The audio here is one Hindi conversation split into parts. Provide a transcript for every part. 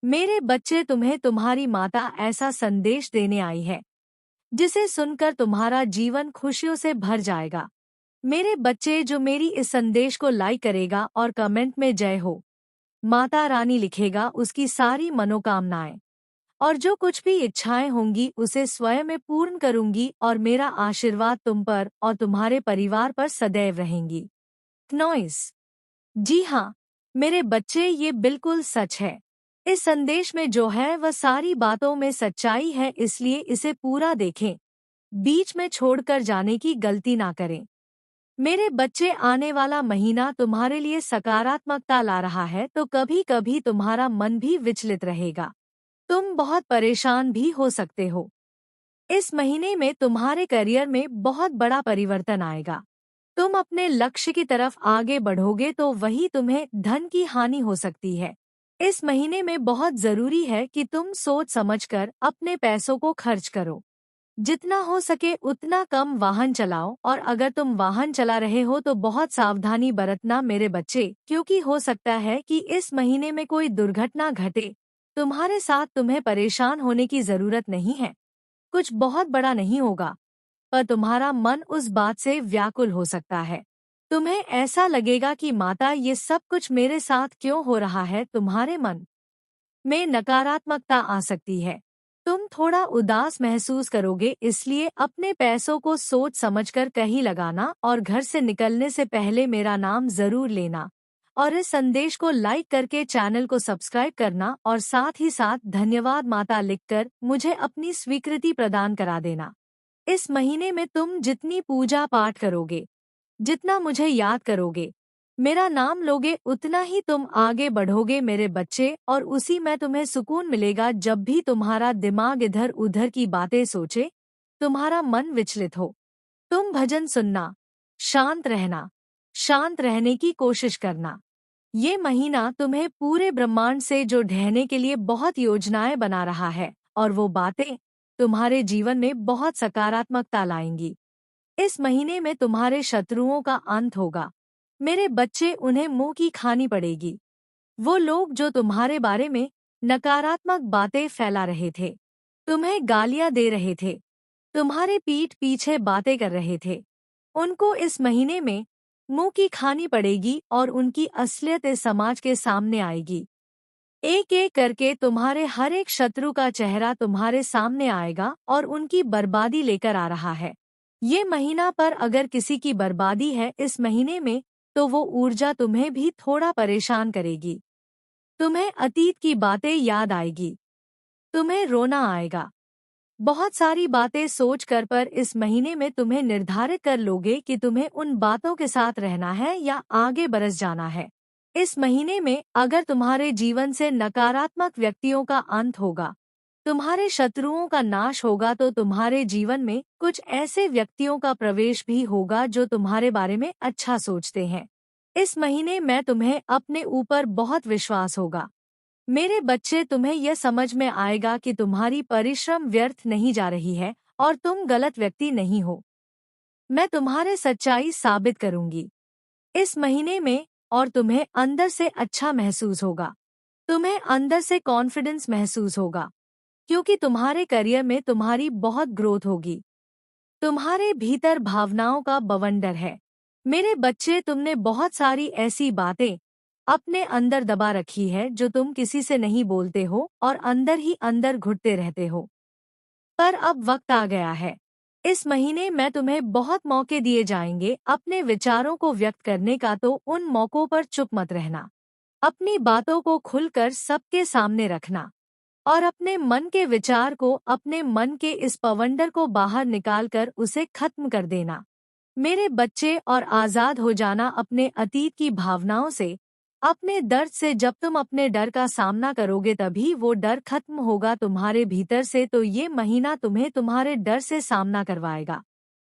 मेरे बच्चे, तुम्हें तुम्हारी माता ऐसा संदेश देने आई है जिसे सुनकर तुम्हारा जीवन खुशियों से भर जाएगा। मेरे बच्चे, जो मेरी इस संदेश को लाइक करेगा और कमेंट में जय हो माता रानी लिखेगा, उसकी सारी मनोकामनाएं और जो कुछ भी इच्छाएं होंगी उसे स्वयं में पूर्ण करूंगी और मेरा आशीर्वाद तुम पर और तुम्हारे परिवार पर सदैव रहेंगी। नॉइस। जी हाँ मेरे बच्चे, ये बिल्कुल सच है। इस संदेश में जो है वह सारी बातों में सच्चाई है, इसलिए इसे पूरा देखें। बीच में छोड़कर जाने की गलती ना करें। मेरे बच्चे, आने वाला महीना तुम्हारे लिए सकारात्मकता ला रहा है, तो कभी कभी तुम्हारा मन भी विचलित रहेगा। तुम बहुत परेशान भी हो सकते हो। इस महीने में तुम्हारे करियर में बहुत बड़ा परिवर्तन आएगा। तुम अपने लक्ष्य की तरफ आगे बढ़ोगे तो वही तुम्हें धन की हानि हो सकती है। इस महीने में बहुत जरूरी है कि तुम सोच समझकर अपने पैसों को खर्च करो। जितना हो सके उतना कम वाहन चलाओ, और अगर तुम वाहन चला रहे हो तो बहुत सावधानी बरतना मेरे बच्चे, क्योंकि हो सकता है कि इस महीने में कोई दुर्घटना घटे। तुम्हारे साथ तुम्हें परेशान होने की जरूरत नहीं है। कुछ बहुत बड़ा नहीं होगा, पर तुम्हारा मन उस बात से व्याकुल हो सकता है। तुम्हें ऐसा लगेगा कि माता, ये सब कुछ मेरे साथ क्यों हो रहा है। तुम्हारे मन में नकारात्मकता आ सकती है। तुम थोड़ा उदास महसूस करोगे, इसलिए अपने पैसों को सोच समझकर कहीं लगाना और घर से निकलने से पहले मेरा नाम जरूर लेना। और इस संदेश को लाइक करके चैनल को सब्सक्राइब करना और साथ ही साथ धन्यवाद माता लिखकर मुझे अपनी स्वीकृति प्रदान करा देना। इस महीने में तुम जितनी पूजा पाठ करोगे, जितना मुझे याद करोगे, मेरा नाम लोगे, उतना ही तुम आगे बढ़ोगे मेरे बच्चे, और उसी में तुम्हें सुकून मिलेगा। जब भी तुम्हारा दिमाग इधर उधर की बातें सोचे, तुम्हारा मन विचलित हो, तुम भजन सुनना, शांत रहना, शांत रहने की कोशिश करना। ये महीना तुम्हें पूरे ब्रह्मांड से जो ढहने के लिए बहुत योजनाएं बना रहा है, और वो बातें तुम्हारे जीवन में बहुत सकारात्मकता लाएंगी। इस महीने में तुम्हारे शत्रुओं का अंत होगा मेरे बच्चे, उन्हें मुंह की खानी पड़ेगी। वो लोग जो तुम्हारे बारे में नकारात्मक बातें फैला रहे थे, तुम्हें गालियां दे रहे थे, तुम्हारे पीठ पीछे बातें कर रहे थे, उनको इस महीने में मुंह की खानी पड़ेगी और उनकी असलियत इस समाज के सामने आएगी। एक एक करके तुम्हारे हर एक शत्रु का चेहरा तुम्हारे सामने आएगा और उनकी बर्बादी लेकर आ रहा है। ये महीना पर अगर किसी की बर्बादी है इस महीने में, तो वो ऊर्जा तुम्हें भी थोड़ा परेशान करेगी। तुम्हें अतीत की बातें याद आएगी, तुम्हें रोना आएगा। बहुत सारी बातें सोच कर, पर इस महीने में तुम्हें निर्धारित कर लोगे कि तुम्हें उन बातों के साथ रहना है या आगे बरस जाना है। इस महीने में अगर तुम्हारे जीवन से नकारात्मक व्यक्तियों का अंत होगा, तुम्हारे शत्रुओं का नाश होगा, तो तुम्हारे जीवन में कुछ ऐसे व्यक्तियों का प्रवेश भी होगा जो तुम्हारे बारे में अच्छा सोचते हैं। इस महीने में तुम्हें अपने ऊपर बहुत विश्वास होगा मेरे बच्चे, तुम्हें यह समझ में आएगा कि तुम्हारी परिश्रम व्यर्थ नहीं जा रही है और तुम गलत व्यक्ति नहीं हो। मैं तुम्हारे सच्चाई साबित करूंगी इस महीने में, और तुम्हें अंदर से अच्छा महसूस होगा। तुम्हें अंदर से कॉन्फिडेंस महसूस होगा, क्योंकि तुम्हारे करियर में तुम्हारी बहुत ग्रोथ होगी। तुम्हारे भीतर भावनाओं का बवंडर है मेरे बच्चे। तुमने बहुत सारी ऐसी बातें अपने अंदर दबा रखी है जो तुम किसी से नहीं बोलते हो और अंदर ही अंदर घुटते रहते हो। पर अब वक्त आ गया है। इस महीने में तुम्हें बहुत मौके दिए जाएंगे अपने विचारों को व्यक्त करने का, तो उन मौकों पर चुप मत रहना। अपनी बातों को खुलकर सबके सामने रखना और अपने मन के विचार को, अपने मन के इस पवंडर को बाहर निकालकर उसे खत्म कर देना मेरे बच्चे, और आजाद हो जाना अपने अतीत की भावनाओं से, अपने दर्द से। जब तुम अपने डर का सामना करोगे तभी वो डर खत्म होगा तुम्हारे भीतर से। तो ये महीना तुम्हें तुम्हारे डर से सामना करवाएगा।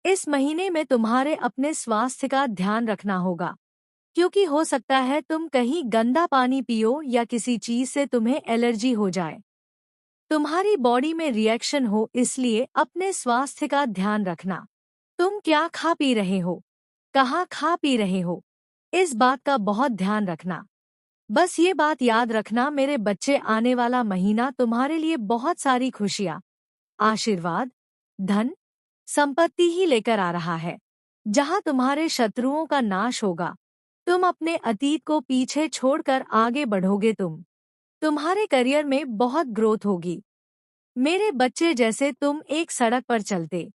इस महीने में तुम्हारे अपने स्वास्थ्य का ध्यान रखना होगा, क्योंकि हो सकता है तुम कहीं गंदा पानी पियो या किसी चीज से तुम्हें एलर्जी हो जाए, तुम्हारी बॉडी में रिएक्शन हो, इसलिए अपने स्वास्थ्य का ध्यान रखना। तुम क्या खा पी रहे हो, कहाँ खा पी रहे हो, इस बात का बहुत ध्यान रखना। बस ये बात याद रखना मेरे बच्चे, आने वाला महीना तुम्हारे लिए बहुत सारी खुशियाँ, आशीर्वाद, धन, संपत्ति ही लेकर आ रहा है। जहाँ तुम्हारे शत्रुओं का नाश होगा, तुम अपने अतीत को पीछे छोड़कर आगे बढ़ोगे। तुम्हारे करियर में बहुत ग्रोथ होगी। मेरे बच्चे, जैसे तुम एक सड़क पर चलते,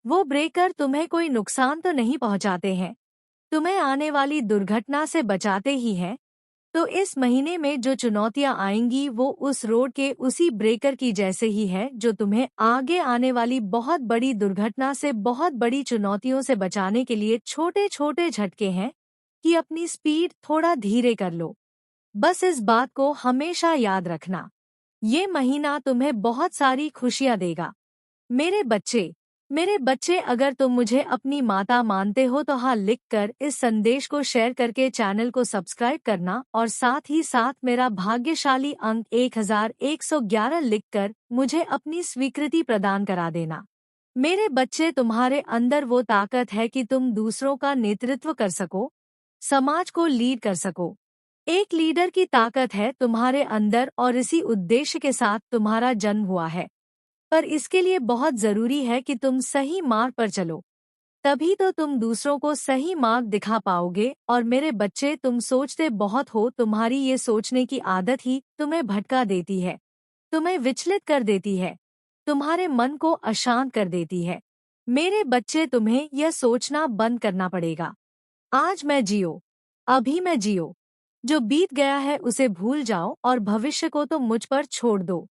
वो ब्रेकर तुम्हें कोई नुकसान तो नहीं पहुंचाते हैं, तुम्हें आने वाली दुर्घटना से बचाते ही हैं। तो इस महीने में जो चुनौतियां आएंगी वो उस रोड के उसी ब्रेकर की जैसे ही है, जो तुम्हें आगे आने वाली बहुत बड़ी दुर्घटना से, बहुत बड़ी चुनौतियों से बचाने के लिए छोटे छोटे झटके हैं कि अपनी स्पीड थोड़ा धीरे कर लो। बस इस बात को हमेशा याद रखना। ये महीना तुम्हें बहुत सारी खुशियां देगा। मेरे बच्चे, अगर तुम मुझे अपनी माता मानते हो तो हाँ लिखकर इस संदेश को शेयर करके चैनल को सब्सक्राइब करना, और साथ ही साथ मेरा भाग्यशाली अंक 1111 लिखकर मुझे अपनी स्वीकृति प्रदान करा देना। मेरे बच्चे, तुम्हारे अंदर वो ताकत है कि तुम दूसरों का नेतृत्व कर सको, समाज को लीड कर सको। एक लीडर की ताकत है तुम्हारे अंदर, और इसी उद्देश्य के साथ तुम्हारा जन्म हुआ है। पर इसके लिए बहुत जरूरी है कि तुम सही मार्ग पर चलो, तभी तो तुम दूसरों को सही मार्ग दिखा पाओगे। और मेरे बच्चे, तुम सोचते बहुत हो, तुम्हारी ये सोचने की आदत ही तुम्हें भटका देती है, तुम्हें विचलित कर देती है, तुम्हारे मन को अशांत कर देती है। मेरे बच्चे, तुम्हें यह सोचना बंद करना पड़ेगा। आज मैं जियो, अभी मैं जियो। जो बीत गया है उसे भूल जाओ और भविष्य को तो मुझ पर छोड़ दो।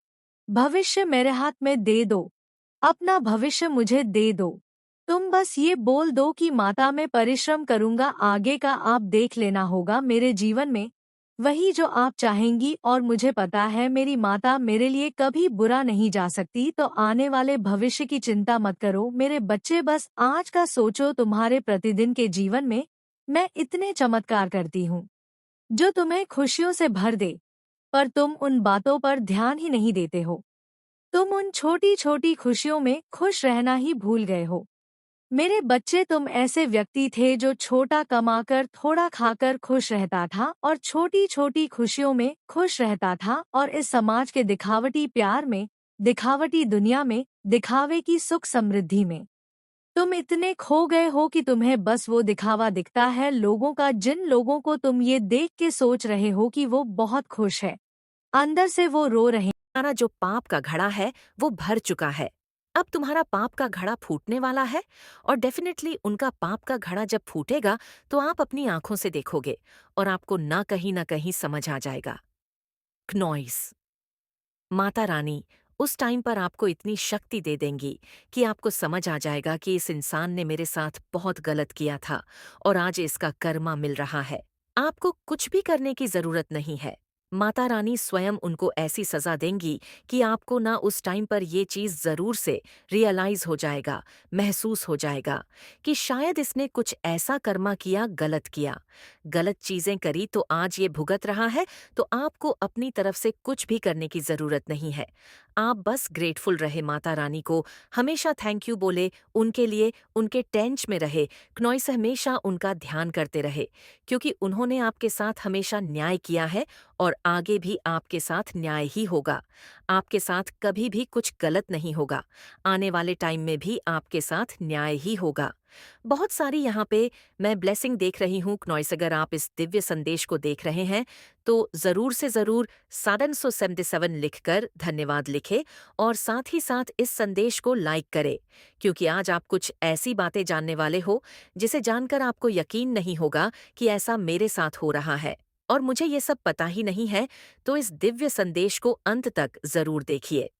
भविष्य मेरे हाथ में दे दो, अपना भविष्य मुझे दे दो। तुम बस ये बोल दो कि माता, मैं परिश्रम करूंगा, आगे का आप देख लेना होगा मेरे जीवन में वही जो आप चाहेंगी। और मुझे पता है मेरी माता मेरे लिए कभी बुरा नहीं जा सकती, तो आने वाले भविष्य की चिंता मत करो। मेरे बच्चे, बस आज का सोचो, तुम्हारे प्रतिदिन के जीवन में मैं इतने चमत्कार करती हूँ जो तुम्हें खुशियों से भर दे, पर तुम उन बातों पर ध्यान ही नहीं देते हो। तुम उन छोटी छोटी खुशियों में खुश रहना ही भूल गए हो। मेरे बच्चे, तुम ऐसे व्यक्ति थे जो छोटा कमाकर थोड़ा खाकर खुश रहता था, और छोटी छोटी खुशियों में खुश रहता था, और इस समाज के दिखावटी प्यार में, दिखावटी दुनिया में, दिखावे की सुख समृद्धि में तुम इतने खो गए हो कि तुम्हें बस वो दिखावा दिखता है लोगों का, जिन लोगों को तुम ये देख के सोच रहे हो कि वो बहुत खुश है, अंदर से वो रो रहे। तुम्हारा जो पाप का घड़ा है वो भर चुका है। अब तुम्हारा पाप का घड़ा फूटने वाला है, और डेफिनेटली उनका पाप का घड़ा जब फूटेगा तो आप अपनी आंखों से देखोगे और आपको ना कहीं समझ आ जाएगा। क्नॉइस माता रानी उस टाइम पर आपको इतनी शक्ति दे देंगी कि आपको समझ आ जाएगा कि इस इंसान ने मेरे साथ बहुत गलत किया था और आज इसका कर्मा मिल रहा है। आपको कुछ भी करने की जरूरत नहीं है। माता रानी स्वयं उनको ऐसी सजा देंगी कि आपको ना उस टाइम पर ये चीज जरूर से रियलाइज हो जाएगा, महसूस हो जाएगा कि शायद इसने कुछ ऐसा कर्मा किया, गलत किया, गलत चीजें करी तो आज ये भुगत रहा है। तो आपको अपनी तरफ से कुछ भी करने की जरूरत नहीं है। आप बस ग्रेटफुल रहे माता रानी को, हमेशा थैंक यू बोले उनके लिए, उनके टेंच में रहे, क्नॉइस हमेशा उनका ध्यान करते रहे, क्योंकि उन्होंने आपके साथ हमेशा न्याय किया है और आगे भी आपके साथ न्याय ही होगा। आपके साथ कभी भी कुछ गलत नहीं होगा, आने वाले टाइम में भी आपके साथ न्याय ही होगा। बहुत सारी यहाँ पे मैं ब्लेसिंग देख रही हूँ क्नॉइस। अगर आप इस दिव्य संदेश को देख रहे हैं तो ज़रूर से ज़रूर 777 लिखकर धन्यवाद लिखे, और साथ ही साथ इस संदेश को लाइक करें, क्योंकि आज आप कुछ ऐसी बातें जानने वाले हो जिसे जानकर आपको यकीन नहीं होगा कि ऐसा मेरे साथ हो रहा है और मुझे ये सब पता ही नहीं है। तो इस दिव्य संदेश को अंत तक ज़रूर देखिए।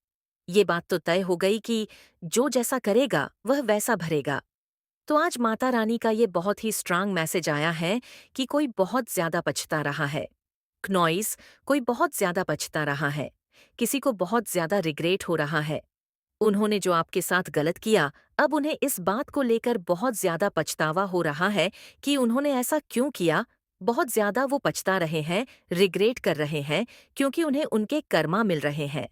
ये बात तो तय हो गई कि जो जैसा करेगा वह वैसा भरेगा। तो आज माता रानी का ये बहुत ही स्ट्रांग मैसेज आया है कि कोई बहुत ज्यादा पछता रहा है। क्नॉइस, कोई बहुत ज्यादा पछता रहा है, किसी को बहुत ज्यादा रिग्रेट हो रहा है। उन्होंने जो आपके साथ गलत किया, अब उन्हें इस बात को लेकर बहुत ज्यादा पछतावा हो रहा है कि उन्होंने ऐसा क्यों किया। बहुत ज्यादा वो पछता रहे हैं, रिग्रेट कर रहे हैं, क्योंकि उन्हें उनके कर्मा मिल रहे हैं।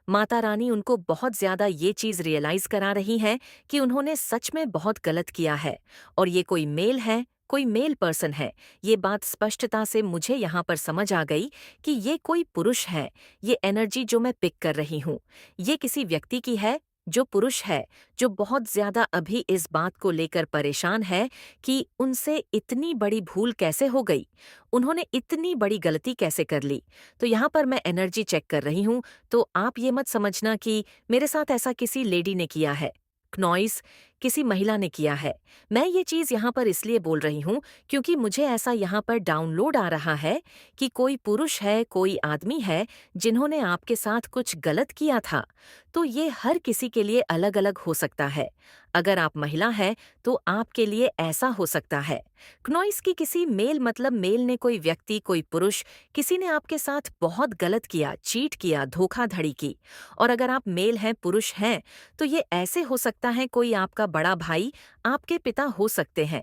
माता रानी उनको बहुत ज्यादा ये चीज रियलाइज करा रही हैं कि उन्होंने सच में बहुत गलत किया है, और ये कोई मेल है, कोई मेल पर्सन है। ये बात स्पष्टता से मुझे यहाँ पर समझ आ गई कि ये कोई पुरुष है। ये एनर्जी जो मैं पिक कर रही हूँ, ये किसी व्यक्ति की है जो पुरुष है, जो बहुत ज्यादा अभी इस बात को लेकर परेशान है कि उनसे इतनी बड़ी भूल कैसे हो गई, उन्होंने इतनी बड़ी गलती कैसे कर ली। तो यहाँ पर मैं एनर्जी चेक कर रही हूँ, तो आप ये मत समझना कि मेरे साथ ऐसा किसी लेडी ने किया है, नॉइस किसी महिला ने किया है। मैं ये चीज़ यहाँ पर इसलिए बोल रही हूँ क्योंकि मुझे ऐसा यहाँ पर डाउनलोड आ रहा है कि कोई पुरुष है, कोई आदमी है जिन्होंने आपके साथ कुछ गलत किया था। तो ये हर किसी के लिए अलग अलग हो सकता है। अगर आप महिला हैं तो आपके लिए ऐसा हो सकता है। क्नॉइस की किसी मेल मतलब मेल ने कोई व्यक्ति, कोई पुरुष, किसी ने आपके साथ बहुत गलत किया, चीट किया, धोखाधड़ी की। और अगर आप मेल हैं, पुरुष हैं, तो ये ऐसे हो सकता है कोई आपका बड़ा भाई, आपके पिता हो सकते हैं,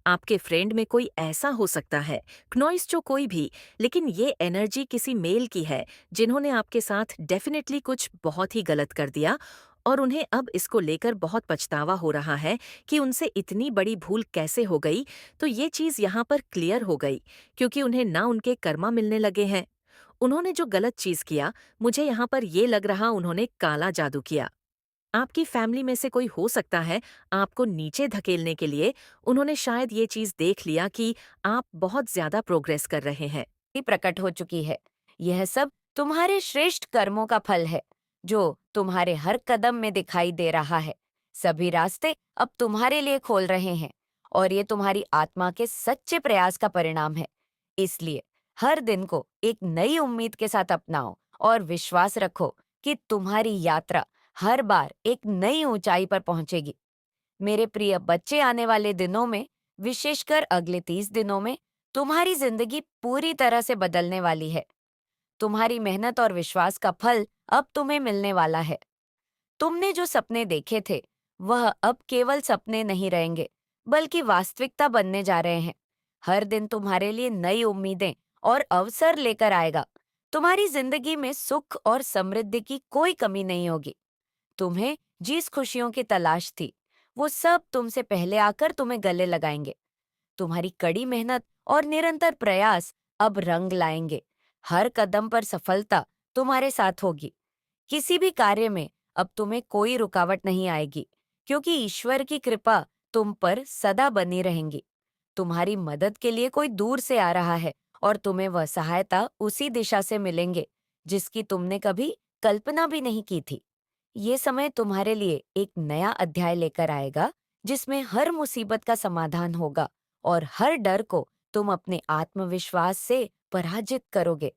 आपके फ्रेंड में कोई ऐसा हो सकता है, क्नॉइस जो कोई भी। लेकिन ये एनर्जी किसी मेल की है जिन्होंने आपके साथ डेफिनेटली कुछ बहुत ही गलत कर दिया और उन्हें अब इसको लेकर बहुत पछतावा हो रहा है कि उनसे इतनी बड़ी भूल कैसे हो गई। तो ये चीज़ यहाँ पर क्लियर हो गई क्योंकि उन्हें ना उनके कर्मा मिलने लगे हैं। उन्होंने जो गलत चीज़ किया, मुझे यहाँ पर ये लग रहा उन्होंने काला जादू किया। आपकी फैमिली में से कोई हो सकता है आपको नीचे धकेलने के लिए उन्होंने शायद ये चीज़ देख लिया कि आप बहुत ज़्यादा प्रोग्रेस कर रहे हैं। ही प्रकट हो चुकी है। यह सब तुम्हारे श्रेष्ठ कर्मों का फल है, जो तुम्हारे हर कदम में दिखाई दे रहा है। सभी रास्ते अब तुम्हारे लिए खोल रहे हैं और ये तुम्हारी आत्मा के सच्चे प्रयास का परिणाम है। इसलिए हर दिन को एक नई उम्मीद के साथ अपनाओ और विश्वास रखो कि तुम्हारी यात्रा हर बार एक नई ऊंचाई पर पहुंचेगी। मेरे प्रिय बच्चे, आने वाले दिनों में, विशेषकर अगले 30 दिनों में, तुम्हारी जिंदगी पूरी तरह से बदलने वाली है। तुम्हारी मेहनत और विश्वास का फल अब तुम्हें मिलने वाला है। तुमने जो सपने देखे थे, वह अब केवल सपने नहीं रहेंगे, बल्कि वास्तविकता बनने जा रहे हैं। हर दिन तुम्हारे लिए नई उम्मीदें और अवसर लेकर आएगा। तुम्हारी जिंदगी में सुख और समृद्धि की कोई कमी नहीं होगी। तुम्हें जिस खुशियों की तलाश थी, वो सब तुमसे पहले आकर तुम्हें गले लगाएंगे। तुम्हारी कड़ी मेहनत और निरंतर प्रयास अब रंग लाएंगे। हर कदम पर सफलता तुम्हारे साथ होगी। किसी भी कार्य में अब तुम्हें कोई रुकावट नहीं आएगी, क्योंकि ईश्वर की कृपा तुम पर सदा बनी रहेंगी। तुम्हारी मदद के लिए कोई दूर से आ रहा है और तुम्हें वह सहायता उसी दिशा से मिलेंगे जिसकी तुमने कभी कल्पना भी नहीं की थी। ये समय तुम्हारे लिए एक नया अध्याय लेकर आएगा, जिसमें हर मुसीबत का समाधान होगा और हर डर को तुम अपने आत्मविश्वास से पराजित करोगे।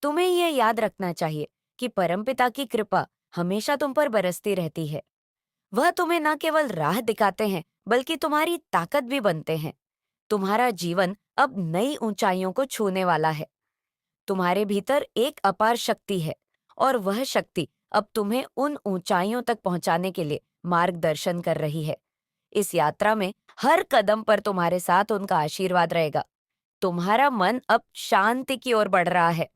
तुम्हें यह याद रखना चाहिए कि परमपिता की कृपा हमेशा तुम पर बरसती रहती है। वह तुम्हें न केवल राह दिखाते हैं, बल्कि तुम्हारी ताकत भी बनते हैं। तुम्हारा जीवन अब नई ऊंचाइयों को छूने वाला है। तुम्हारे भीतर एक अपार शक्ति है और वह शक्ति अब तुम्हें उन ऊंचाइयों तक पहुंचाने के लिए मार्गदर्शन कर रही है। इस यात्रा में हर कदम पर तुम्हारे साथ उनका आशीर्वाद रहेगा। तुम्हारा मन अब शांति की ओर बढ़ रहा है।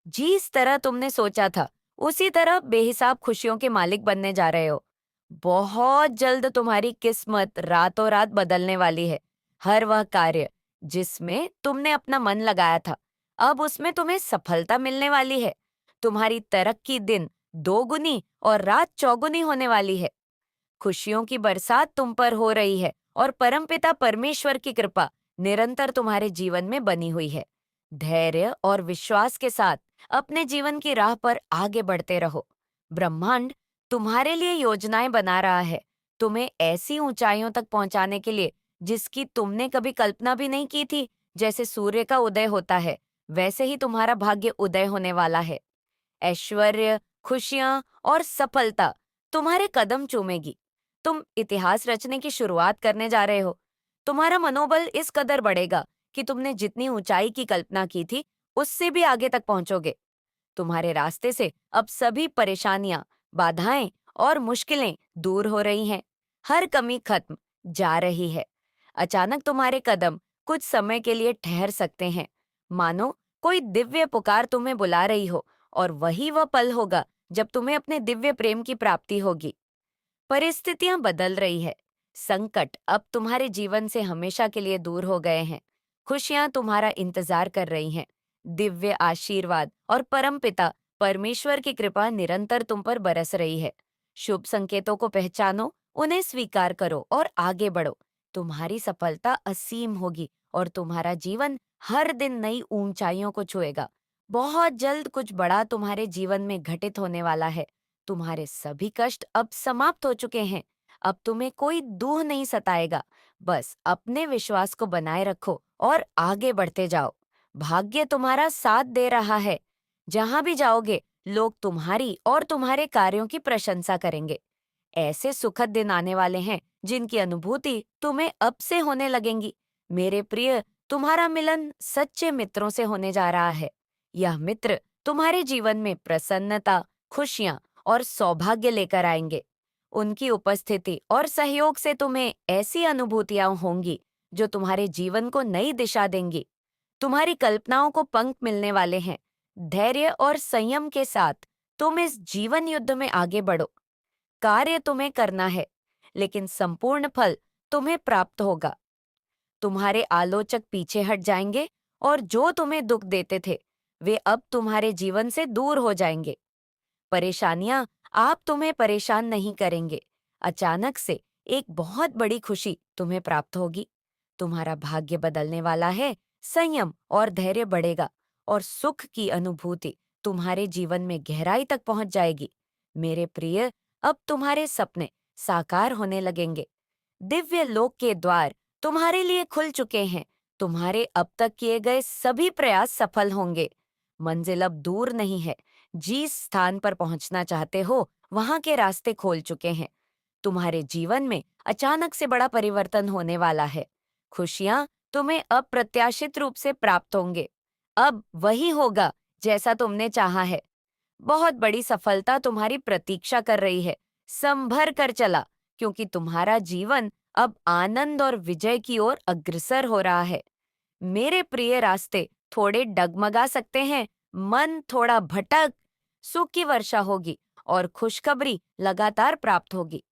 जिस तरह तुमने सोचा था, उसी तरह बेहिसाब खुशियों के मालिक बनने जा रहे हो। बहुत जल्द तुम्हारी किस्मत रातों रात बदलने वाली है। हर वह कार्य जिसमें तुमने अपना मन लगाया था, अब उसमें तुम्हें सफलता मिलने वाली है। तुम्हारी तरक्की दिन दोगुनी और रात चौगुनी होने वाली है। खुशियों की बरसात तुम पर हो रही है और परमपिता परमेश्वर की कृपा निरंतर तुम्हारे जीवन में बनी हुई है। धैर्य और विश्वास के साथ अपने जीवन की राह पर आगे बढ़ते रहो। ब्रह्मांड तुम्हारे लिए योजनाएं बना रहा है, तुम्हें ऐसी ऊंचाइयों तक पहुंचाने के लिए जिसकी तुमने कभी कल्पना भी नहीं की थी। जैसे सूर्य का उदय होता है, वैसे ही तुम्हारा भाग्य उदय होने वाला है। ऐश्वर्य, खुशियां और सफलता तुम्हारे कदम चूमेगी। तुम इतिहास रचने की शुरुआत करने जा रहे हो। तुम्हारा मनोबल इस कदर बढ़ेगा कि तुमने जितनी ऊंचाई की कल्पना की थी, उससे भी आगे तक पहुंचोगे। तुम्हारे रास्ते से अब सभी परेशानियां, बाधाएं और मुश्किलें दूर हो रही हैं। हर कमी खत्म जा रही है। अचानक तुम्हारे कदम कुछ समय के लिए ठहर सकते हैं, मानो कोई दिव्य पुकार तुम्हें बुला रही हो, और वही वह पल होगा जब तुम्हें अपने दिव्य प्रेम की प्राप्ति होगी। परिस्थितियां बदल रही है, संकट अब तुम्हारे जीवन से हमेशा के लिए दूर हो गए हैं। खुशियां तुम्हारा इंतजार कर रही हैं। दिव्य आशीर्वाद और परमपिता परमेश्वर की कृपा निरंतर तुम पर बरस रही है। शुभ संकेतों को पहचानो, उन्हें स्वीकार करो और आगे बढ़ो। तुम्हारी सफलता असीम होगी और तुम्हारा जीवन हर दिन नई ऊंचाइयों को छुएगा। बहुत जल्द कुछ बड़ा तुम्हारे जीवन में घटित होने वाला है। तुम्हारे सभी कष्ट अब समाप्त हो चुके हैं। अब तुम्हें कोई दुख नहीं सताएगा। बस अपने विश्वास को बनाए रखो और आगे बढ़ते जाओ। भाग्य तुम्हारा साथ दे रहा है। जहां भी जाओगे, लोग तुम्हारी और तुम्हारे कार्यों की प्रशंसा करेंगे। ऐसे सुखद दिन आने वाले हैं जिनकी अनुभूति तुम्हें अब से होने लगेंगी। मेरे प्रिय, तुम्हारा मिलन सच्चे मित्रों से होने जा रहा है। यह मित्र तुम्हारे जीवन में प्रसन्नता, खुशियां और सौभाग्य लेकर आएंगे। उनकी उपस्थिति और सहयोग से तुम्हें ऐसी अनुभूतियां होंगी जो तुम्हारे जीवन को नई दिशा देंगी। तुम्हारी कल्पनाओं को पंख मिलने वाले हैं। धैर्य और संयम के साथ तुम इस जीवन युद्ध में आगे बढ़ो। कार्य तुम्हें करना है, लेकिन संपूर्ण फल तुम्हें प्राप्त होगा। तुम्हारे आलोचक पीछे हट जाएंगे और जो तुम्हें दुख देते थे, वे अब तुम्हारे जीवन से दूर हो जाएंगे। परेशानियां आप तुम्हें परेशान नहीं करेंगे। अचानक से एक बहुत बड़ी खुशी तुम्हें प्राप्त होगी। तुम्हारा भाग्य बदलने वाला है। संयम और धैर्य बढ़ेगा और सुख की अनुभूति तुम्हारे जीवन में गहराई तक पहुंच जाएगी। मेरे प्रिय, अब तुम्हारे सपने साकार होने लगेंगे। दिव्य लोक के द्वार तुम्हारे लिए खुल चुके हैं। तुम्हारे अब तक किए गए सभी प्रयास सफल होंगे। मंजिल अब दूर नहीं है। जिस स्थान पर पहुंचना चाहते हो, वहां के रास्ते खोल चुके हैं। तुम्हारे जीवन में अचानक से बड़ा परिवर्तन होने वाला है। खुशियां तुम्हें अप्रत्याशित रूप से प्राप्त होंगे। अब वही होगा जैसा तुमने चाहा है। बहुत बड़ी सफलता तुम्हारी प्रतीक्षा कर रही है। संभर कर चला, क्योंकि तुम्हारा जीवन अब आनंद और विजय की ओर अग्रसर हो रहा है। मेरे प्रिय, रास्ते थोड़े डगमगा सकते हैं, मन थोड़ा भटक, सुख की वर्षा होगी और खुशखबरी लगातार प्राप्त होगी।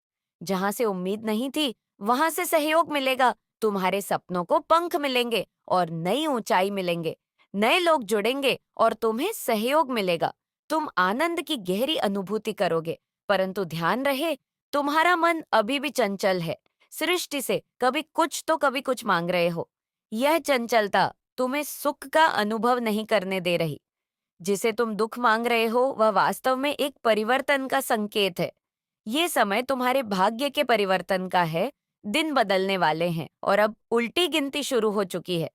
जहां से उम्मीद नहीं थी, वहां से सहयोग मिलेगा। तुम्हारे सपनों को पंख मिलेंगे और नई ऊंचाई मिलेंगे। नए लोग जुड़ेंगे और तुम्हें सहयोग मिलेगा। तुम आनंद की गहरी अनुभूति करोगे, परंतु ध्यान रहे, तुम्हारा मन अभी भी चंचल है। सृष्टि से कभी कुछ तो कभी कुछ मांग रहे हो। यह चंचलता तुम्हें सुख का अनुभव नहीं करने दे रही। जिसे तुम दुख मांग रहे हो, वह वास्तव में एक परिवर्तन का संकेत है। ये समय तुम्हारे भाग्य के परिवर्तन का है। दिन बदलने वाले हैं और अब उल्टी गिनती शुरू हो चुकी है।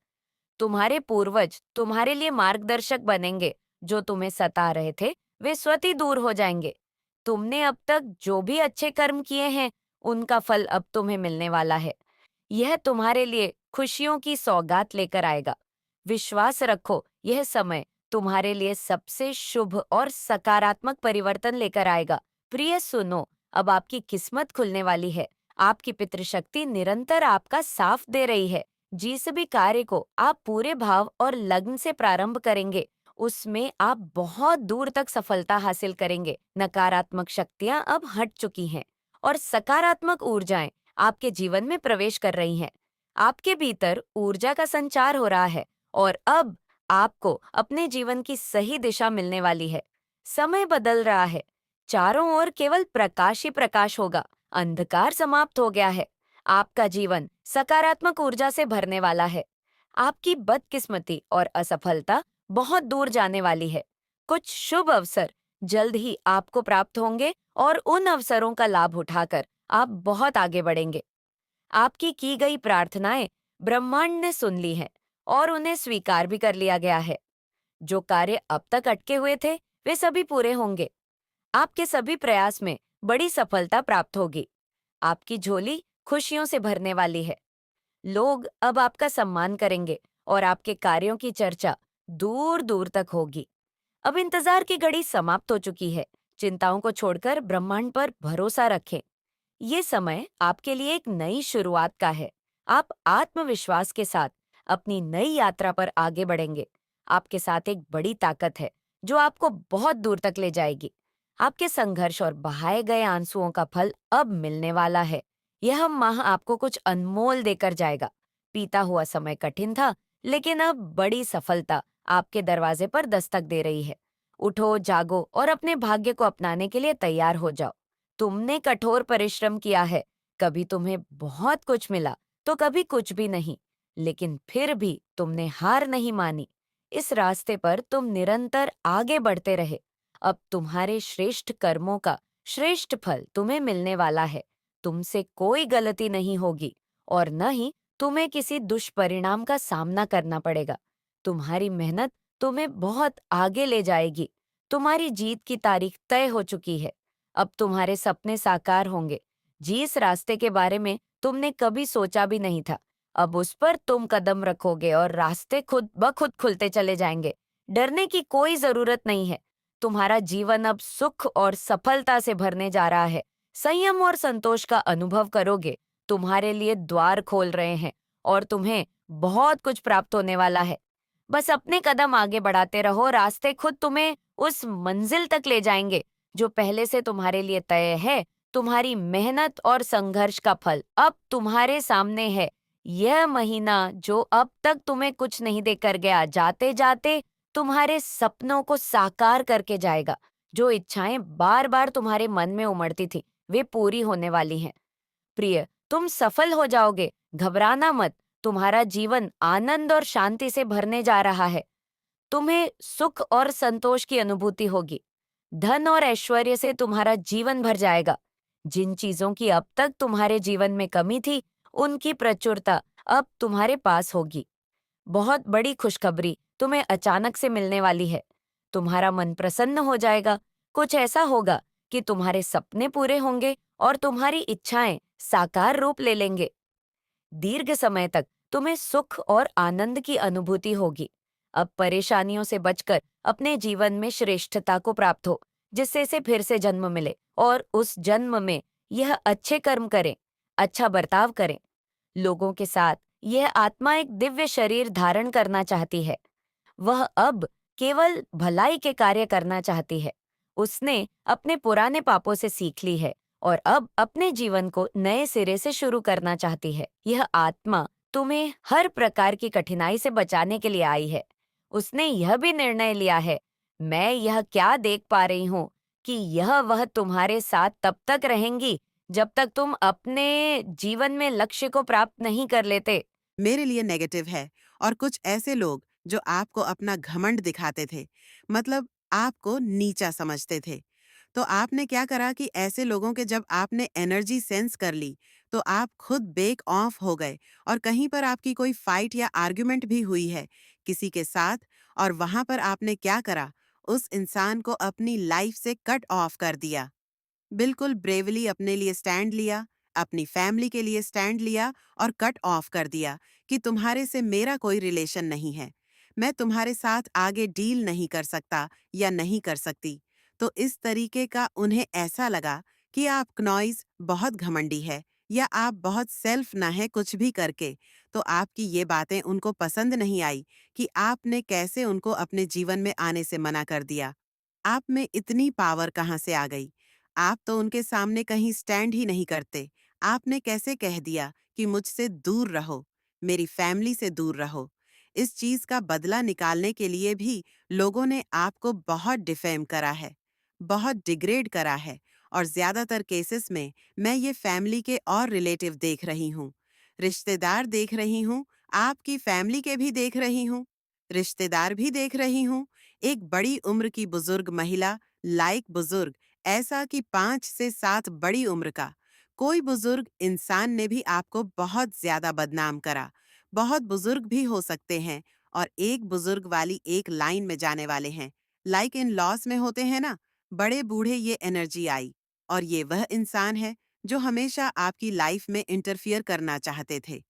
तुम्हारे पूर्वज तुम्हारे लिए मार्गदर्शक बनेंगे। जो तुम्हें सता रहे थे, वे स्वतः दूर हो जाएंगे। तुमने अब तक जो भी अच्छे कर्म किए हैं, उनका फल अब तुम्हें मिलने वाला है। यह तुम्हारे लिए खुशियों की सौगात लेकर आएगा। विश्वास रखो, यह समय तुम्हारे लिए सबसे शुभ और सकारात्मक परिवर्तन लेकर आएगा। प्रिय सुनो, अब आपकी किस्मत खुलने वाली है। आपकी पितृशक्ति निरंतर आपका साथ दे रही है। जिस भी कार्य को आप पूरे भाव और लगन से प्रारंभ करेंगे, उसमें आप बहुत दूर तक सफलता हासिल करेंगे। नकारात्मक शक्तियां अब हट चुकी हैं और सकारात्मक ऊर्जाएं आपके जीवन में प्रवेश कर रही हैं। आपके भीतर ऊर्जा का संचार हो रहा है और अब आपको अपने जीवन की सही दिशा मिलने वाली है। समय बदल रहा है। चारों ओर केवल प्रकाश ही प्रकाश होगा। अंधकार समाप्त हो गया है। आपका जीवन सकारात्मक ऊर्जा से भरने वाला है। आपकी बदकिस्मती और असफलता बहुत दूर जाने वाली है। कुछ शुभ अवसर जल्द ही आपको प्राप्त होंगे और उन अवसरों का लाभ उठाकर आप बहुत आगे बढ़ेंगे। आपकी की गई प्रार्थनाएं ब्रह्मांड ने सुन ली हैं और उन्हें स्वीकार भी कर लिया गया है। जो कार्य अब तक अटके हुए थे, वे सभी पूरे होंगे। आपके सभी प्रयास में बड़ी सफलता प्राप्त होगी। आपकी झोली खुशियों से भरने वाली है। लोग अब आपका सम्मान करेंगे और आपके कार्यों की चर्चा दूर दूर तक होगी। अब इंतजार की घड़ी समाप्त हो चुकी है। चिंताओं को छोड़कर ब्रह्मांड पर भरोसा रखें। ये समय आपके लिए एक नई शुरुआत का है। आप आत्मविश्वास के साथ अपनी नई यात्रा पर आगे बढ़ेंगे। आपके साथ एक बड़ी ताकत है जो आपको बहुत दूर तक ले जाएगी। आपके संघर्ष और बहाए गए आंसुओं का फल अब मिलने वाला है। यह माह आपको कुछ अनमोल देकर जाएगा। बीता हुआ समय कठिन था, लेकिन अब बड़ी सफलता आपके दरवाजे पर दस्तक दे रही है। उठो, जागो और अपने भाग्य को अपनाने के लिए तैयार हो जाओ। तुमने कठोर परिश्रम किया है, कभी तुम्हें बहुत कुछ मिला, तो कभी कुछ भी नहीं, लेकिन फिर भी तुमने हार नहीं मानी। इस रास्ते पर तुम निरंतर आगे बढ़ते रहे। अब तुम्हारे श्रेष्ठ कर्मों का श्रेष्ठ फल तुम्हें मिलने वाला है। तुमसे कोई गलती नहीं होगी और न ही तुम्हें किसी दुष्परिणाम का सामना करना पड़ेगा। तुम्हारी मेहनत तुम्हें बहुत आगे ले जाएगी। तुम्हारी जीत की तारीख तय हो चुकी है। अब तुम्हारे सपने साकार होंगे। जिस रास्ते के बारे में तुमने कभी सोचा भी नहीं था, अब उस पर तुम कदम रखोगे और रास्ते खुद ब खुद खुलते चले जाएंगे। डरने की कोई जरूरत नहीं है। तुम्हारा जीवन अब सुख और सफलता से भरने जा रहा है। संयम और संतोष का अनुभव करोगे। तुम्हारे लिए द्वार खोल रहे हैं और तुम्हें बहुत कुछ प्राप्त होने वाला है। बस अपने कदम आगे बढ़ाते रहो, रास्ते खुद तुम्हें उस मंजिल तक ले जाएंगे जो पहले से तुम्हारे लिए तय है। तुम्हारी मेहनत और संघर्ष का फल अब तुम्हारे सामने है। यह महीना जो अब तक तुम्हें कुछ नहीं देकर गया, जाते जाते तुम्हारे सपनों को साकार करके जाएगा। जो इच्छाएं बार बार तुम्हारे मन में उमड़ती थी, वे पूरी होने वाली हैं। प्रिय, तुम सफल हो जाओगे। घबराना मत। तुम्हारा जीवन आनंद और शांति से भरने जा रहा है। तुम्हें सुख और संतोष की अनुभूति होगी। धन और ऐश्वर्य से तुम्हारा जीवन भर जाएगा। जिन चीजों की अब तक तुम्हारे जीवन में कमी थी, उनकी प्रचुरता अब तुम्हारे पास होगी। बहुत बड़ी खुशखबरी तुम्हें अचानक से मिलने वाली है। तुम्हारा मन प्रसन्न हो जाएगा। कुछ ऐसा होगा कि तुम्हारे सपने पूरे होंगे और तुम्हारी इच्छाएं साकार रूप ले लेंगे। दीर्घ समय तक तुम्हें सुख और आनंद की अनुभूति होगी। अब परेशानियों से बचकर अपने जीवन में श्रेष्ठता को प्राप्त हो, जिससे इसे फिर से जन्म मिले और उस जन्म में यह अच्छे कर्म करें, अच्छा बर्ताव करें। लोगों के साथ यह आत्मा एक दिव्य शरीर धारण करना चाहती है। वह अब केवल भलाई के कार्य करना चाहती है। उसने अपने पुराने पापों से सीख ली है और अब अपने जीवन को नए सिरे से शुरू करना चाहती है। यह आत्मा तुम्हें हर प्रकार की कठिनाई से बचाने के लिए आई है। उसने यह भी निर्णय लिया है, मैं यह क्या देख पा रही हूँ कि यह वह तुम्हारे साथ तब तक रहेंगी जब तक तुम अपने जीवन में लक्ष्य को प्राप्त नहीं कर लेते। मेरे लिए नेगेटिव है। और कुछ ऐसे लोग जो आपको अपना घमंड दिखाते थे, मतलब आपको नीचा समझते थे। तो आपने क्या करा कि ऐसे लोगों के जब आपने एनर्जी सेंस कर ली, तो आप खुद बेक ऑफ हो गए और कहीं पर आपकी कोई फाइट या आर्ग्यूमेंट भी हुई है किसी के साथ, और वहां पर आपने क्या करा, उस इंसान को अपनी लाइफ से कट ऑफ कर दिया। बिल्कुल ब्रेवली अपने लिए स्टैंड लिया, अपनी फैमिली के लिए स्टैंड लिया और कट ऑफ कर दिया कि तुम्हारे से मेरा कोई रिलेशन नहीं है, मैं तुम्हारे साथ आगे डील नहीं कर सकता या नहीं कर सकती। तो इस तरीके का उन्हें ऐसा लगा कि आप नॉइज बहुत घमंडी है या आप बहुत सेल्फ ना है कुछ भी करके। तो आपकी ये बातें उनको पसंद नहीं आई कि आपने कैसे उनको अपने जीवन में आने से मना कर दिया। आप में इतनी पावर कहाँ से आ गई? आप तो उनके सामने कहीं स्टैंड ही नहीं करते। आपने कैसे कह दिया कि मुझसे दूर रहो, मेरी फैमिली से दूर रहो? इस चीज का बदला निकालने के लिए भी लोगों ने आपको बहुत डिफेम करा है, बहुत डिग्रेड करा है। और ज्यादातर केसेस में मैं ये फैमिली के और रिलेटिव देख रही हूँ, रिश्तेदार देख रही हूँ, आपकी फैमिली के भी देख रही हूँ, रिश्तेदार भी देख रही हूँ। एक बड़ी उम्र की बुजुर्ग महिला, लाइक बुजुर्ग, ऐसा कि 5 से 7 बड़ी उम्र का कोई बुजुर्ग इंसान ने भी आपको बहुत ज्यादा बदनाम करा। बहुत बुजुर्ग भी हो सकते हैं और एक बुजुर्ग वाली एक लाइन में जाने वाले हैं, लाइक इन लॉस में होते हैं ना, बड़े बूढ़े ये एनर्जी आई। और ये वह इंसान है जो हमेशा आपकी लाइफ में इंटरफियर करना चाहते थे।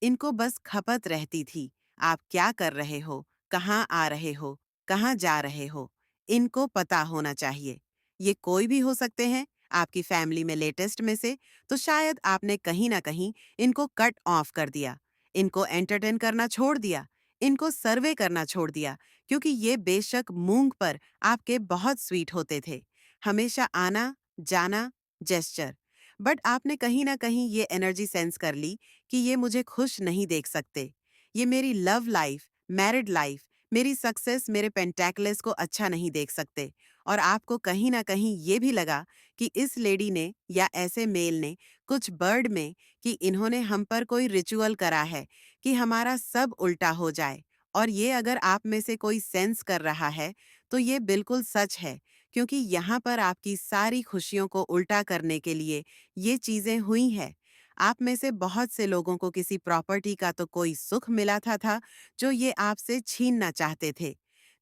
इनको बस खपत रहती थी, आप क्या कर रहे हो, कहाँ आ रहे हो, कहाँ जा रहे हो, इनको पता होना चाहिए। ये कोई भी हो सकते हैं, आपकी फैमिली में लेटेस्ट में से, तो शायद आपने कहीं ना कहीं इनको कट ऑफ कर दिया, इनको एंटरटेन करना छोड़ दिया, इनको सर्वे करना छोड़ दिया, क्योंकि ये बेशक मूंग पर आपके बहुत स्वीट होते थे, हमेशा आना जाना, जेस्चर। बट आपने कहीं ना कहीं ये एनर्जी सेंस कर ली कि ये मुझे खुश नहीं देख सकते। ये मेरी लव लाइफ, मैरिड लाइफ, मेरी सक्सेस, मेरे पेंटेकलेस को अच्छा नहीं देख सकते। और आपको कहीं ना कहीं ये भी लगा कि इस लेडी ने या ऐसे मेल ने कुछ बर्ड में कि इन्होंने हम पर कोई रिचुअल करा है कि हमारा सब उल्टा हो जाए। और ये अगर आप में से कोई सेंस कर रहा है तो ये बिल्कुल सच है, क्योंकि यहाँ पर आपकी सारी खुशियों को उल्टा करने के लिए ये चीजें हुई हैं। आप में से बहुत से लोगों को किसी प्रॉपर्टी का तो कोई सुख मिला था जो ये आपसे छीनना चाहते थे,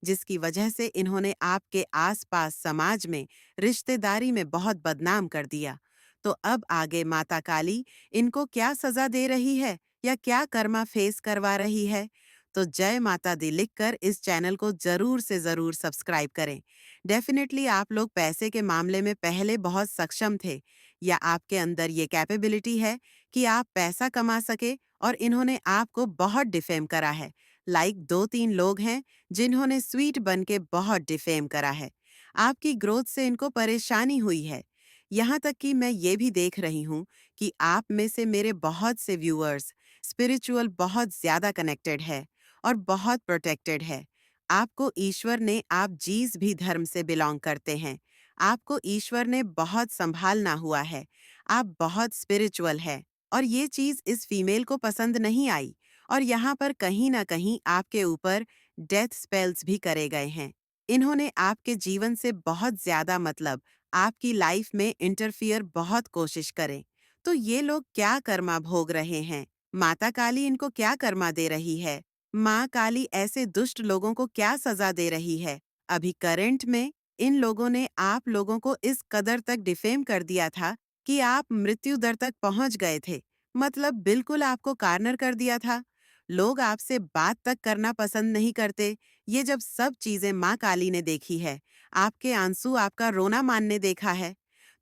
जिसकी वजह से इन्होंने आपके आसपास समाज में, रिश्तेदारी में बहुत बदनाम कर दिया। तो अब आगे माता काली इनको क्या सजा दे रही है या क्या कर्मा फेस करवा रही है? तो जय माता दी लिखकर इस चैनल को जरूर से जरूर सब्सक्राइब करें। डेफिनेटली आप लोग पैसे के मामले में पहले बहुत सक्षम थे, या आपके अंदर ये कैपेबिलिटी है कि आप पैसा कमा सके, और इन्होंने आपको बहुत डिफेम करा है। लाइक 2-3 लोग हैं जिन्होंने स्वीट बन के बहुत डिफेम करा है। आपकी ग्रोथ से इनको परेशानी हुई है। यहाँ तक कि मैं ये भी देख रही हूँ कि आप में से मेरे बहुत से व्यूअर्स स्पिरिचुअल बहुत ज्यादा कनेक्टेड है और बहुत प्रोटेक्टेड है। आपको ईश्वर ने, आप जिस भी धर्म से बिलोंग करते हैं, आपको ईश्वर ने बहुत संभालना हुआ है। आप बहुत स्पिरिचुअल है, और ये चीज इस फीमेल को पसंद नहीं आई। और यहाँ पर कहीं ना कहीं आपके ऊपर डेथ स्पेल्स भी करे गए हैं। इन्होंने आपके जीवन से बहुत ज्यादा, मतलब आपकी लाइफ में इंटरफियर बहुत कोशिश करें। तो ये लोग क्या कर्मा भोग रहे हैं? माता काली इनको क्या कर्मा दे रही है? माँ काली ऐसे दुष्ट लोगों को क्या सजा दे रही है? अभी करंट में इन लोगों ने आप लोगों को इस कदर तक डिफेम कर दिया था कि आप मृत्यु दर तक पहुंच गए थे। मतलब बिल्कुल आपको कार्नर कर दिया था। लोग आपसे बात तक करना पसंद नहीं करते। ये जब सब चीजें माँ काली ने देखी है, आपके आंसू, आपका रोना मानने देखा है,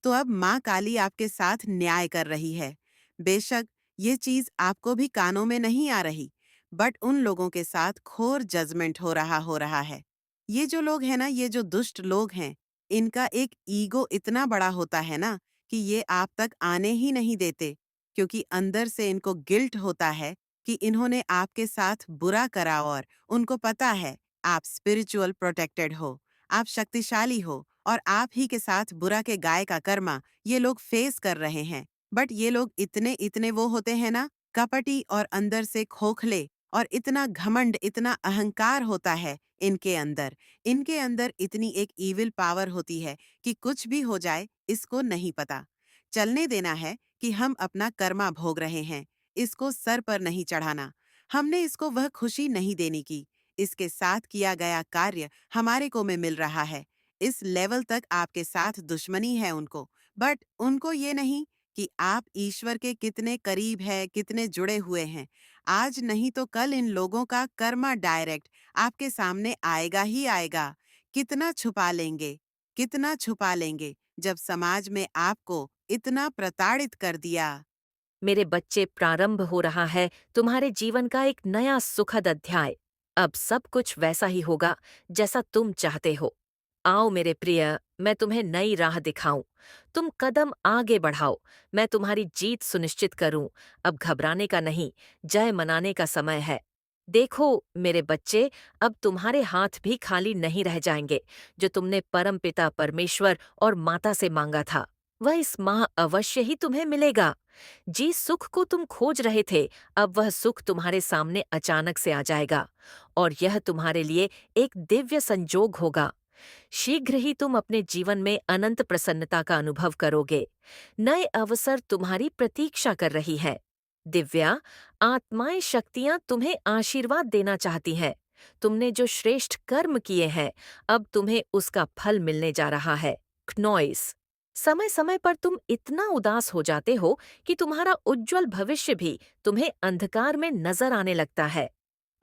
तो अब माँ काली आपके साथ न्याय कर रही है। बेशक ये चीज आपको भी कानों में नहीं आ रही, बट उन लोगों के साथ घोर जजमेंट हो रहा है। ये जो लोग हैं ना, ये जो दुष्ट लोग हैं, इनका एक ईगो इतना बड़ा होता है ना कि ये आप तक आने ही नहीं देते, क्योंकि अंदर से इनको गिल्ट होता है कि इन्होंने आपके साथ बुरा करा, और उनको पता है आप स्पिरिचुअल प्रोटेक्टेड हो, आप शक्तिशाली हो, और आप ही के साथ बुरा के गाय का कर्मा ये लोग फेस कर रहे हैं। बट ये लोग इतने इतने वो होते हैं ना, कपटी और अंदर से खोखले, और इतना घमंड, इतना अहंकार होता है इनके अंदर। इनके अंदर इतनी एक ईविल पावर होती है कि कुछ भी हो जाए इसको नहीं पता। चलने देना है कि हम अपना कर्मा भोग रहे हैं, इसको सर पर नहीं चढ़ाना। हमने इसको वह खुशी नहीं देनी की। इसके साथ किया गया कार्य हमारे को में मिल रहा है। इस लेवल तक आपके साथ दुश्मनी है उनको, बट उनको ये नहीं कि आप ईश्वर के कितने करीब है, कितने जुड़े हुए हैं। आज नहीं तो कल इन लोगों का कर्मा डायरेक्ट आपके सामने आएगा ही आएगा। कितना छुपा लेंगे, कितना छुपा लेंगे, जब समाज में आपको इतना प्रताड़ित कर दिया। मेरे बच्चे, प्रारंभ हो रहा है तुम्हारे जीवन का एक नया सुखद अध्याय। अब सब कुछ वैसा ही होगा जैसा तुम चाहते हो। आओ मेरे प्रिय, मैं तुम्हें नई राह दिखाऊं। तुम कदम आगे बढ़ाओ, मैं तुम्हारी जीत सुनिश्चित करूं। अब घबराने का नहीं, जय मनाने का समय है। देखो मेरे बच्चे, अब तुम्हारे हाथ भी खाली नहीं रह जाएंगे। जो तुमने परमपिता परमेश्वर और माता से मांगा था, वह इस माह अवश्य ही तुम्हें मिलेगा। जिस सुख को तुम खोज रहे थे, अब वह सुख तुम्हारे सामने अचानक से आ जाएगा, और यह तुम्हारे लिए एक दिव्य संजोग होगा। शीघ्र ही तुम अपने जीवन में अनंत प्रसन्नता का अनुभव करोगे। नए अवसर तुम्हारी प्रतीक्षा कर रही है। दिव्या, आत्माएं, शक्तियां तुम्हें आशीर्वाद देना चाहती हैं। तुमने जो श्रेष्ठ कर्म किए हैं, अब तुम्हें उसका फल मिलने जा रहा है। क्नॉइस, समय समय पर तुम इतना उदास हो जाते हो कि तुम्हारा उज्ज्वल भविष्य भी तुम्हें अंधकार में नजर आने लगता है।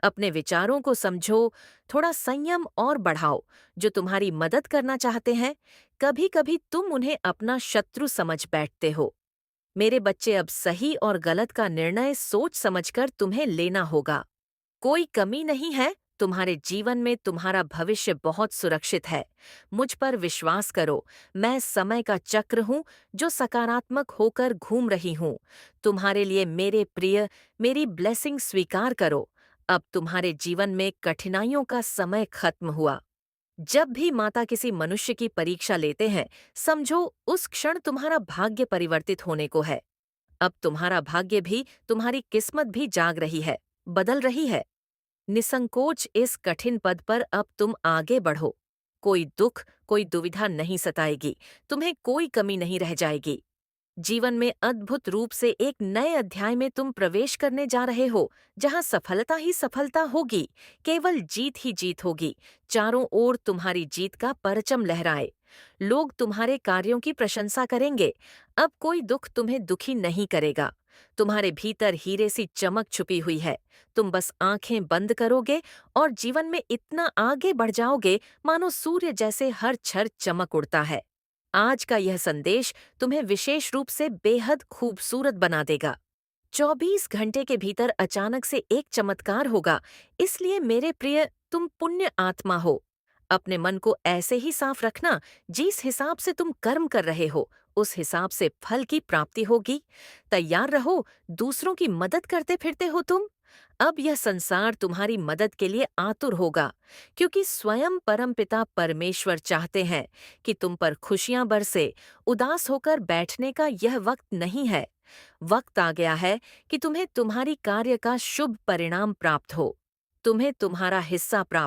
अपने विचारों को समझो, थोड़ा संयम और बढ़ाओ। जो तुम्हारी मदद करना चाहते हैं, कभी कभी तुम उन्हें अपना शत्रु समझ बैठते हो। मेरे बच्चे, अब सही और गलत का निर्णय सोच समझकर तुम्हें लेना होगा। कोई कमी नहीं है तुम्हारे जीवन में तुम्हारा भविष्य बहुत सुरक्षित है। मुझ पर विश्वास करो, मैं समय का चक्र हूँ जो सकारात्मक होकर घूम रही हूँ। तुम्हारे लिए मेरे प्रिय, मेरी ब्लेसिंग स्वीकार करो। अब तुम्हारे जीवन में कठिनाइयों का समय खत्म हुआ। जब भी माता किसी मनुष्य की परीक्षा लेते हैं, समझो उस क्षण तुम्हारा भाग्य परिवर्तित होने को है। अब तुम्हारा भाग्य भी, तुम्हारी किस्मत भी जाग रही है, बदल रही है। निसंकोच इस कठिन पद पर अब तुम आगे बढ़ो। कोई दुख, कोई दुविधा नहीं सताएगी, तुम्हें कोई कमी नहीं रह जाएगी। जीवन में अद्भुत रूप से एक नए अध्याय में तुम प्रवेश करने जा रहे हो, जहां सफलता ही सफलता होगी, केवल जीत ही जीत होगी। चारों ओर तुम्हारी जीत का परचम लहराए। लोग तुम्हारे कार्यों की प्रशंसा करेंगे। अब कोई दुख तुम्हें दुखी नहीं करेगा। तुम्हारे भीतर हीरे सी चमक छुपी हुई है। तुम बस आंखें बंद करोगे और जीवन में इतना आगे बढ़ जाओगे मानो सूर्य जैसे हर क्षण चमक उड़ता है। आज का यह संदेश तुम्हें विशेष रूप से बेहद खूबसूरत बना देगा। 24 घंटे के भीतर अचानक से एक चमत्कार होगा, इसलिए मेरे प्रिय, तुम पुण्य आत्मा हो। अपने मन को ऐसे ही साफ रखना, जिस हिसाब से तुम कर्म कर रहे हो, उस हिसाब से फल की प्राप्ति होगी। तैयार रहो, दूसरों की मदद करते फिरते हो तुम। अब यह संसार तुम्हारी मदद के लिए आतुर होगा, क्योंकि स्वयं परमपिता परमेश्वर चाहते हैं कि तुम पर खुशियां बरसे। उदास होकर बैठने का यह वक्त नहीं है। वक्त आ गया है कि तुम्हें तुम्हारी कार्य का शुभ परिणाम प्राप्त हो। तुम्हें तुम्हारा हिस्सा प्राप्त